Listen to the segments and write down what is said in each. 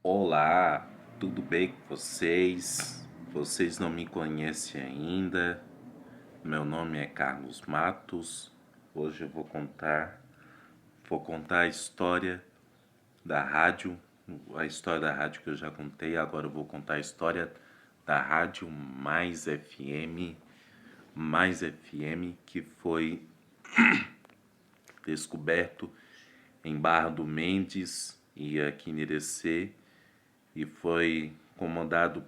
Olá, tudo bem com vocês? Vocês não me conhecem ainda. Meu nome é Carlos Matos. Hoje eu vou contar a história da rádio, a história da rádio que eu já contei. Agora eu vou contar a história da rádio Mais FM, que foi descoberto em Barra do Mendes e aqui em Irecê, e foi comandado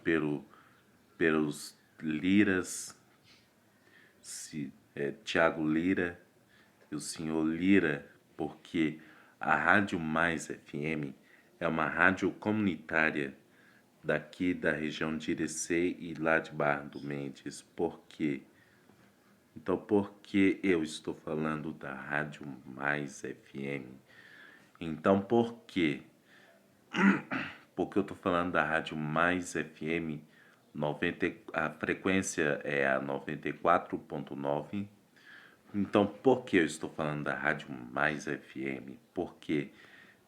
pelos Liras, Tiago Lira e o senhor Lira, porque a Rádio Mais FM é uma rádio comunitária daqui da região de Irecê e lá de Barra do Mendes. Por quê? Então, por que eu estou falando da Rádio Mais FM? Então, por quê? Porque eu estou falando da Rádio Mais FM 90, a frequência é a 94.9. Então, por que eu estou falando da Rádio Mais FM? Porque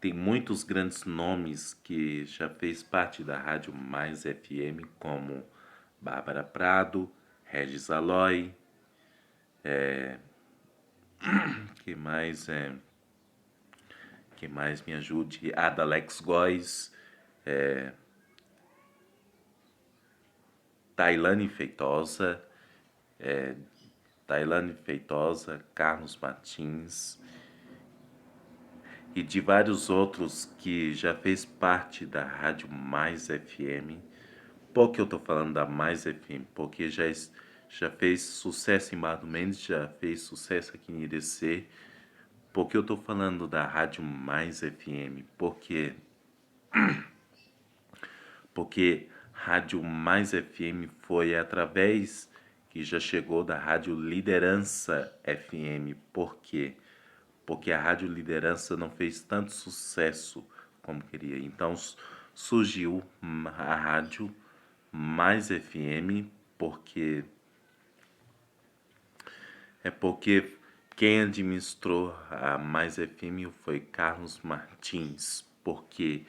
tem muitos grandes nomes que já fez parte da Rádio Mais FM, como Bárbara Prado, Regis Aloy, que mais que mais me ajude? Adalex Góes, Tailane Feitosa, Carlos Martins e de vários outros que já fez parte da Rádio Mais FM. Por que eu tô falando da Mais FM? Porque já fez sucesso em Barra do Mendes, já fez sucesso aqui em Irecê. Por que eu tô falando da Rádio Mais FM? Porque Rádio Mais FM foi através que já chegou da Rádio Liderança FM. Por quê? Porque a Rádio Liderança não fez tanto sucesso como queria. Então surgiu a Rádio Mais FM, porque quem administrou a Mais FM foi Carlos Martins. Porque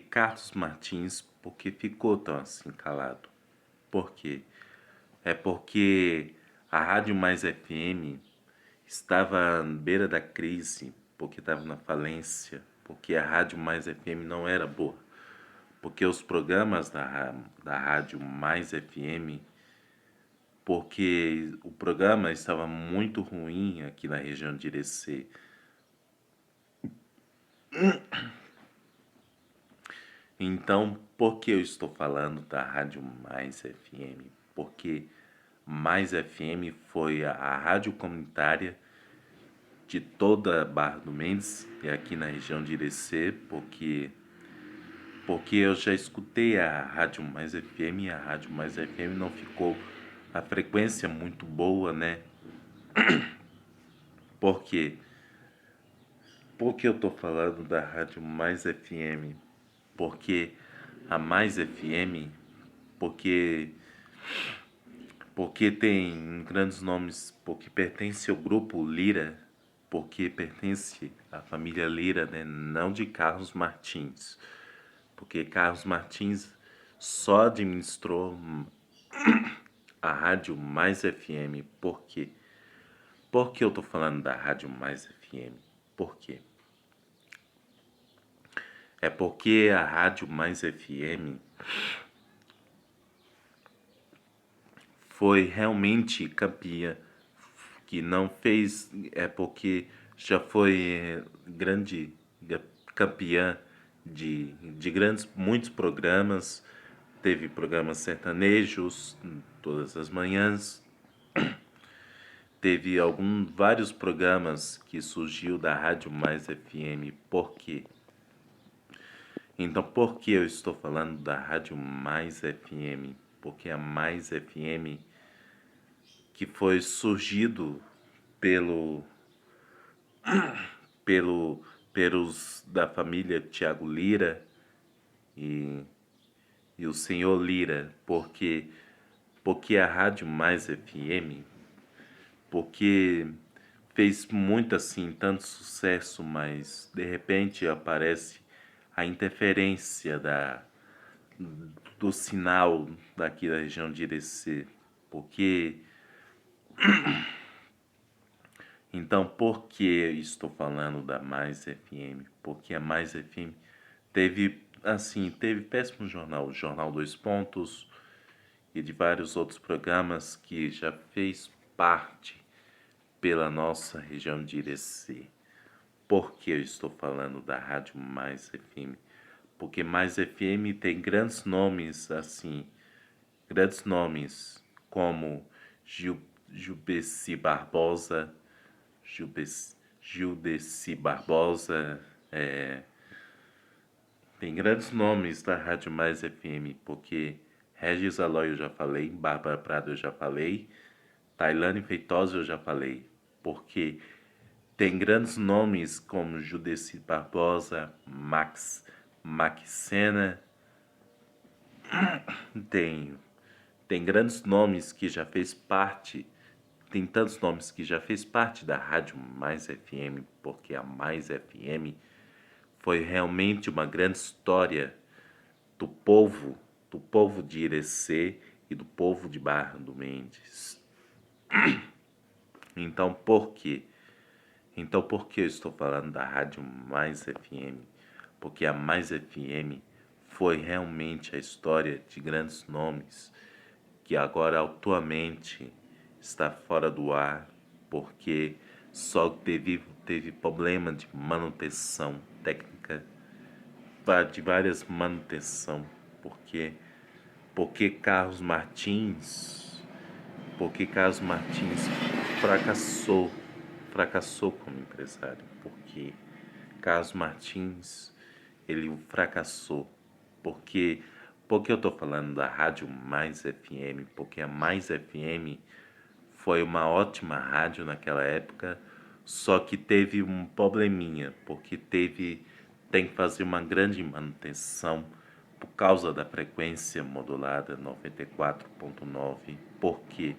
Carlos Martins, porque ficou tão assim calado? Por quê? É porque a Rádio Mais FM estava à beira da crise, porque estava na falência, porque a Rádio Mais FM não era boa, porque os programas da Rádio Mais FM, porque o programa estava muito ruim aqui na região de Irecê. Então, por que eu estou falando da Rádio Mais FM? Porque Mais FM foi a rádio comunitária de toda a Barra do Mendes e aqui na região de Irecê, porque eu já escutei a Rádio Mais FM e a Rádio Mais FM não ficou a frequência muito boa, né? Por quê? Por que eu tô falando da Rádio Mais FM? Porque a Mais FM, porque porque tem grandes nomes, porque pertence ao grupo Lira, porque pertence à família Lira, né? Não de Carlos Martins, porque Carlos Martins só administrou a Rádio Mais FM. Por quê? Por que eu tô falando da Rádio Mais FM? Por quê? É porque a Rádio Mais FM foi realmente campeã, que não fez, é porque já foi grande campeã de grandes, muitos programas, teve programas sertanejos todas as manhãs, teve vários programas que surgiu da Rádio Mais FM. Por quê? Então, por que eu estou falando da Rádio Mais FM? Porque a Mais FM, que foi surgido pelo, pelos da família Tiago Lira e, e o senhor Lira, porque a Rádio Mais FM, porque fez muito assim, tanto sucesso, mas de repente aparece a interferência do sinal daqui da região de Irecê. Porque Então, por que eu estou falando da Mais FM? Porque a Mais FM teve péssimo jornal, o Jornal Dois Pontos e de vários outros programas que já fez parte pela nossa região de Irecê. Por que eu estou falando da Rádio Mais FM? Porque Mais FM tem grandes nomes como Gildeci Barbosa, Gildeci Barbosa, tem grandes nomes da Rádio Mais FM, porque Regis Aloy eu já falei, Bárbara Prado eu já falei, Tailane Feitosa eu já falei, porque tem grandes nomes como Judeci Barbosa, Maxena, tem grandes nomes que já fez parte, tem tantos nomes que já fez parte da Rádio Mais FM, porque a Mais FM foi realmente uma grande história do povo de Irecê e do povo de Barra do Mendes. Então, por quê? Então, por que eu estou falando da Rádio Mais FM? Porque a Mais FM foi realmente a história de grandes nomes que agora atualmente está fora do ar porque só teve problema de manutenção técnica, de várias manutenção, porque porque Carlos Martins, porque Carlos Martins fracassou, fracassou como empresário, porque Carlos Martins ele fracassou, porque eu estou falando da Rádio Mais FM, porque a Mais FM foi uma ótima rádio naquela época, só que teve um probleminha, porque tem que fazer uma grande manutenção por causa da frequência modulada 94.9. Por quê?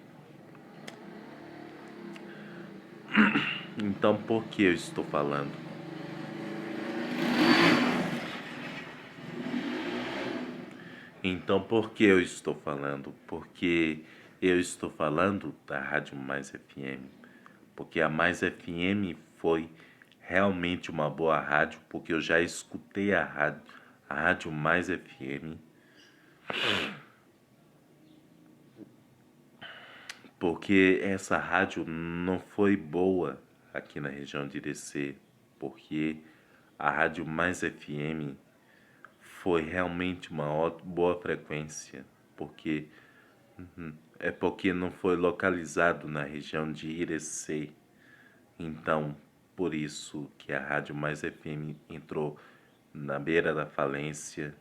Então, por que eu estou falando? Então, por que eu estou falando? Porque eu estou falando da Rádio Mais FM. Porque a Mais FM foi realmente uma boa rádio, porque eu já escutei a Rádio Mais FM. Porque essa rádio não foi boa aqui na região de Irecê, porque a Rádio Mais FM foi realmente uma boa frequência, porque não foi localizado na região de Irecê. Então, por isso que a Rádio Mais FM entrou na beira da falência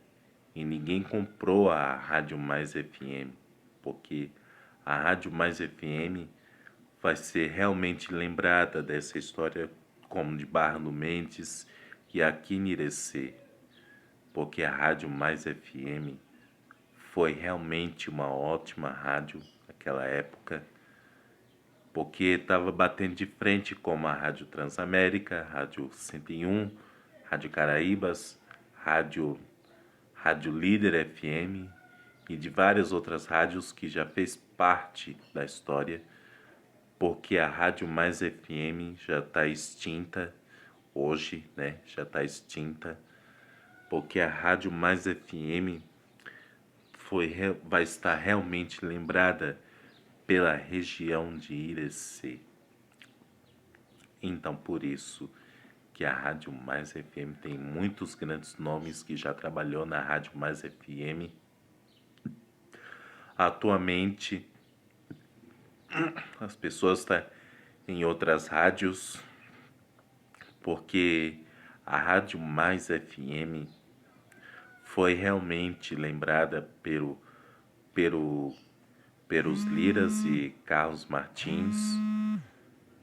e ninguém comprou a Rádio Mais FM, porque a Rádio Mais FM vai ser realmente lembrada dessa história como de Barra do Mendes e aqui em Irecê, porque a Rádio Mais FM foi realmente uma ótima rádio naquela época, porque estava batendo de frente com a Rádio Transamérica, Rádio 101, Rádio Caraíbas, Rádio Líder FM e de várias outras rádios que já fez parte da história, porque a Rádio Mais FM já está extinta hoje, né? Já está extinta, porque a Rádio Mais FM vai estar realmente lembrada pela região de Irecê. Então, por isso que a Rádio Mais FM tem muitos grandes nomes que já trabalhou na Rádio Mais FM. Atualmente, as pessoas estão em outras rádios, porque a Rádio Mais FM foi realmente lembrada pelos Liras e Carlos Martins.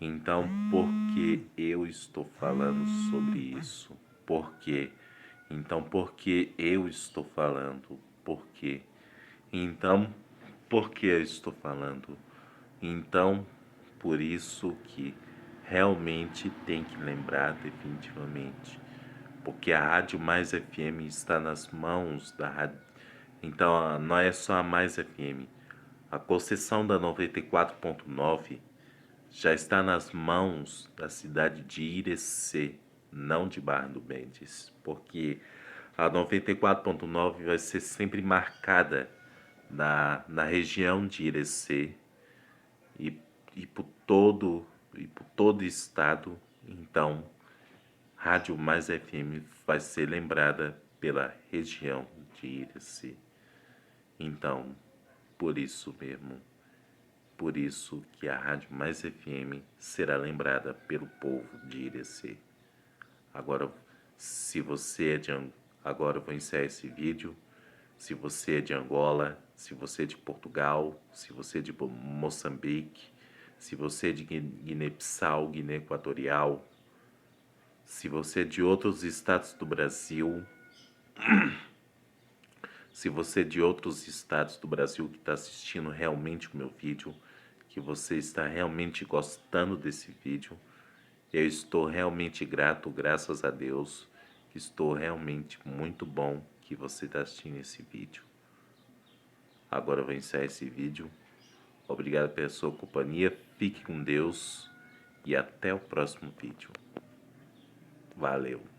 Então, por que eu estou falando sobre isso? Por quê? Então, por que eu estou falando? Por quê? Então, por que eu estou falando? Então, por isso que realmente tem que lembrar definitivamente. porque a Rádio Mais FM está nas mãos da rádio. Então, não é só a Mais FM. A concessão da 94.9 já está nas mãos da cidade de Irecê, não de Barra do Mendes, porque a 94.9 vai ser sempre marcada na região de Irecê e, e por todo o estado. Então, Rádio Mais FM vai ser lembrada pela região de Irecê. Então, por isso mesmo, por isso que a Rádio Mais FM será lembrada pelo povo de Irecê. Agora, se você é de agora eu vou encerrar esse vídeo. Se você é de Angola, se você é de Portugal, se você é de Moçambique, se você é de Guiné-Bissau, Guiné Equatorial, se você é de outros estados do Brasil, se você é de outros estados do Brasil que está assistindo realmente o meu vídeo, que você está realmente gostando desse vídeo, eu estou realmente grato, graças a Deus, que estou realmente muito bom que você está assistindo esse vídeo. Agora eu vou encerrar esse vídeo. Obrigado pela sua companhia, fique com Deus e até o próximo vídeo. Valeu!